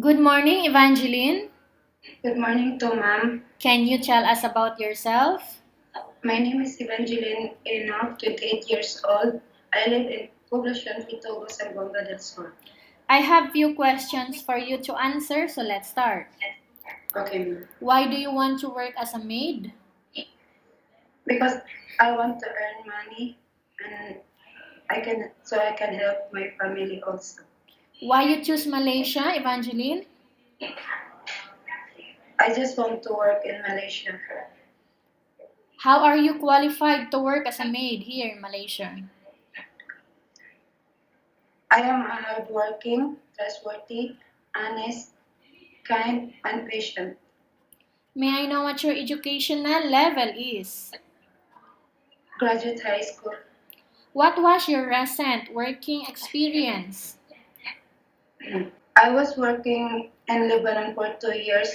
Good morning, Evangeline. Good morning to ma'am. Can you tell us about yourself? My name is Evangeline Enoc, 28 years old. I live in Poblacion, Itogo, Zamboanga del Sur. I have few questions for you to answer, so let's start. Okay, ma'am. Why do you want to work as a maid? Because I want to earn money and I can help my family also. Why you choose Malaysia, Evangeline? I just want to work in Malaysia. How are you qualified to work as a maid here in Malaysia? I am a hardworking, trustworthy, honest, kind, and patient. May I know what your educational level is? Graduate high school. What was your recent working experience? I was working in Lebanon for 2 years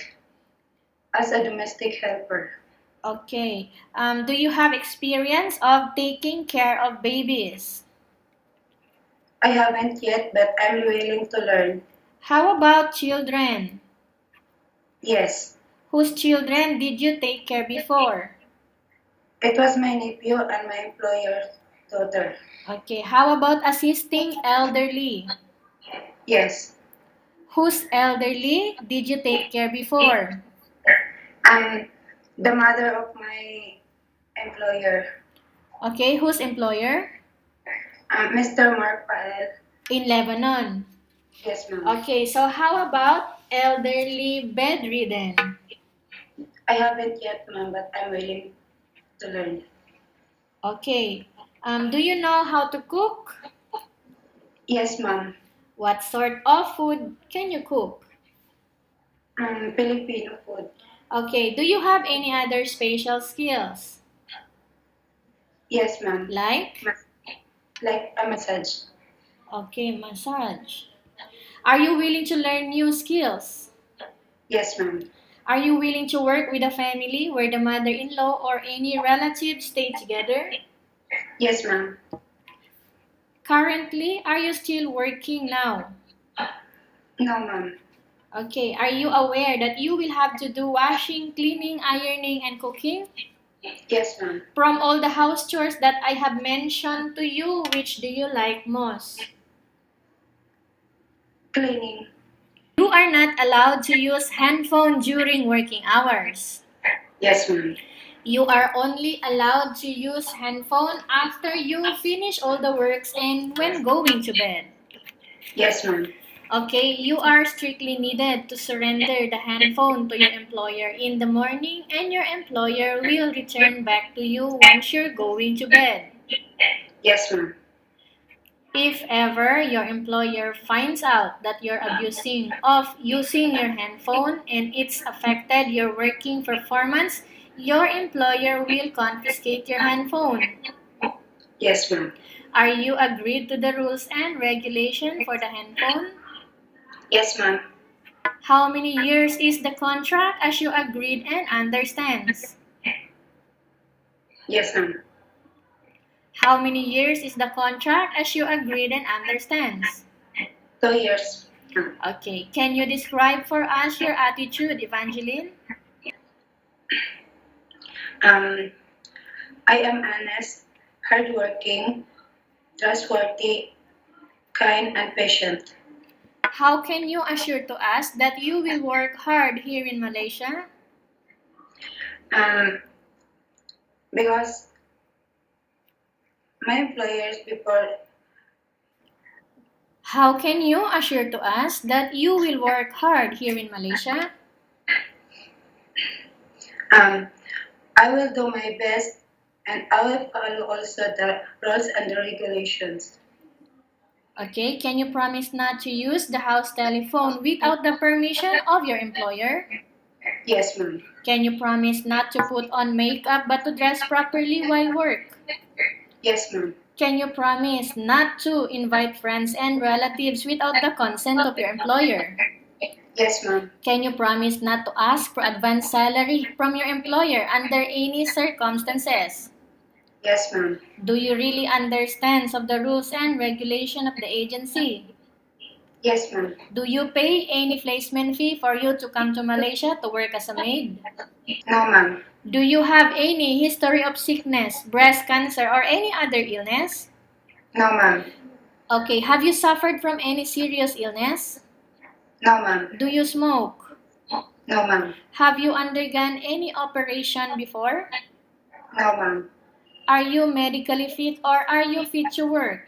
as a domestic helper. Okay. Do you have experience of taking care of babies? I haven't yet, but I'm willing to learn. How about children? Yes, Whose children did you take care before? it was my nephew and my employer's daughter. Okay, how about assisting elderly? Yes, Whose elderly did you take care before? I'm the mother of my employer, Okay, whose employer? Mr. Mark Pael. In Lebanon. Yes, ma'am. Okay, so how about elderly bedridden? I haven't yet, ma'am, but I'm willing to learn. Okay, do you know how to cook? Yes, ma'am. What sort of food can you cook? Filipino food. Okay, do you have any other special skills? Yes, ma'am. Like? Like a massage. Okay, massage. Are you willing to learn new skills? Yes, ma'am. Are you willing to work with a family where the mother-in-law or any relatives stay together? Yes, ma'am. Currently, are you still working now? No, ma'am. Okay, are you aware that you will have to do washing, cleaning, ironing, and cooking? Yes, ma'am. From all the house chores that I have mentioned to you, which do you like most? Cleaning. You are not allowed to use handphone during working hours. Yes, ma'am. You are only allowed to use handphone after you finish all the works and when going to bed. Yes, ma'am. Okay, you are strictly needed to surrender the handphone to your employer in the morning and your employer will return back to you once you're going to bed. Yes, ma'am. If ever your employer finds out that you're abusing of using your handphone and it's affected your working performance, your employer will confiscate your handphone. Yes, ma'am. Are you agreed to the rules and regulation for the handphone? Yes, ma'am. How many years is the contract as you agreed and understands? Yes, ma'am. How many years is the contract as you agreed and understands? 2 years. Okay, can you describe for us your attitude, Evangeline? Um, I am honest, hardworking, trustworthy, kind, and patient. How can you assure to us that you will work hard here in Malaysia? Um, because my employers before, How can you assure to us that you will work hard here in Malaysia? um, I will do my best and I will follow also the rules and the regulations. Okay, can you promise not to use the house telephone without the permission of your employer? Yes, ma'am. Can you promise not to put on makeup but to dress properly while work? Yes, ma'am. Can you promise not to invite friends and relatives without the consent of your employer? Yes, ma'am. Can you promise not to ask for advance salary from your employer under any circumstances? Yes, ma'am. Do you really understand of the rules and regulation of the agency? Yes, ma'am. Do you pay any placement fee for you to come to Malaysia to work as a maid? No, ma'am. Do you have any history of sickness, breast cancer, or any other illness? No, ma'am. Okay, have you suffered from any serious illness? No, ma'am. Do you smoke? No, ma'am. Have you undergone any operation before? No, ma'am. Are you medically fit or are you fit to work?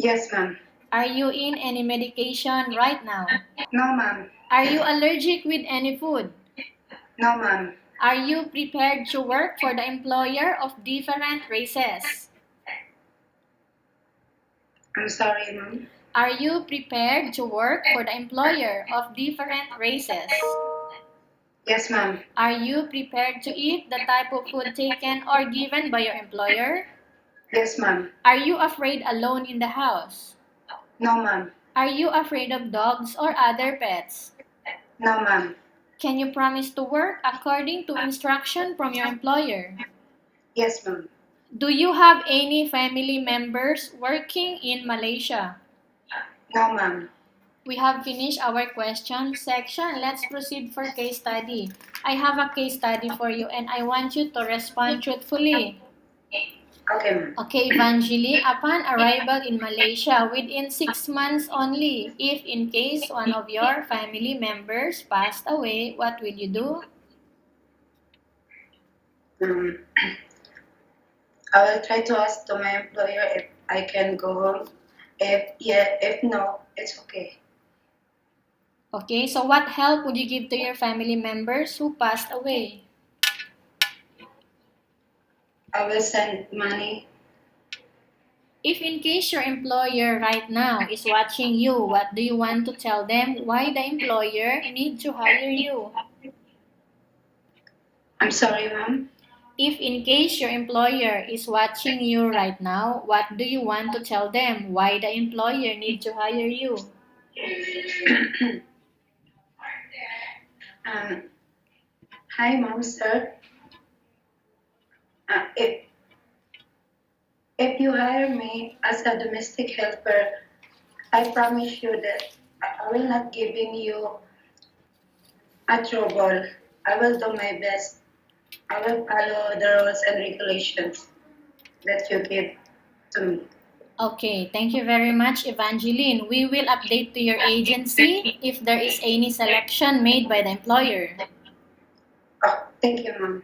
Yes, ma'am. Are you in any medication right now? No, ma'am. Are you allergic with any food? No, ma'am. Are you prepared to work for the employer of different races? I'm sorry, ma'am. Are you prepared to work for the employer of different races? Yes, ma'am. Are you prepared to eat the type of food taken or given by your employer? Yes, ma'am. Are you afraid alone in the house? No, ma'am. Are you afraid of dogs or other pets? No, ma'am. Can you promise to work according to instruction from your employer? Yes, ma'am. Do you have any family members working in Malaysia? No, ma'am. We have finished our question section. Let's proceed for case study. I have a case study for you and I want you to respond truthfully. Okay, ma'am. Okay, Evangeline, upon arrival in Malaysia within 6 months only, if in case one of your family members passed away, what will you do? Um, I will try to ask to my employer if I can go home. If no, it's okay. Okay, so what help would you give to your family members who passed away? I will send money. If in case your employer right now is watching you, what do you want to tell them why the employer need to hire you? I'm sorry, ma'am. If in case your employer is watching you right now, what do you want to tell them why the employer need to hire you? um, Hi, ma'am, sir. If you hire me as a domestic helper, I promise you that I will not giving you a trouble. I will do my best. I will follow the rules and regulations that you give to me. Okay, thank you very much, Evangeline. We will update to your agency if there is any selection made by the employer. Oh, thank you, ma'am.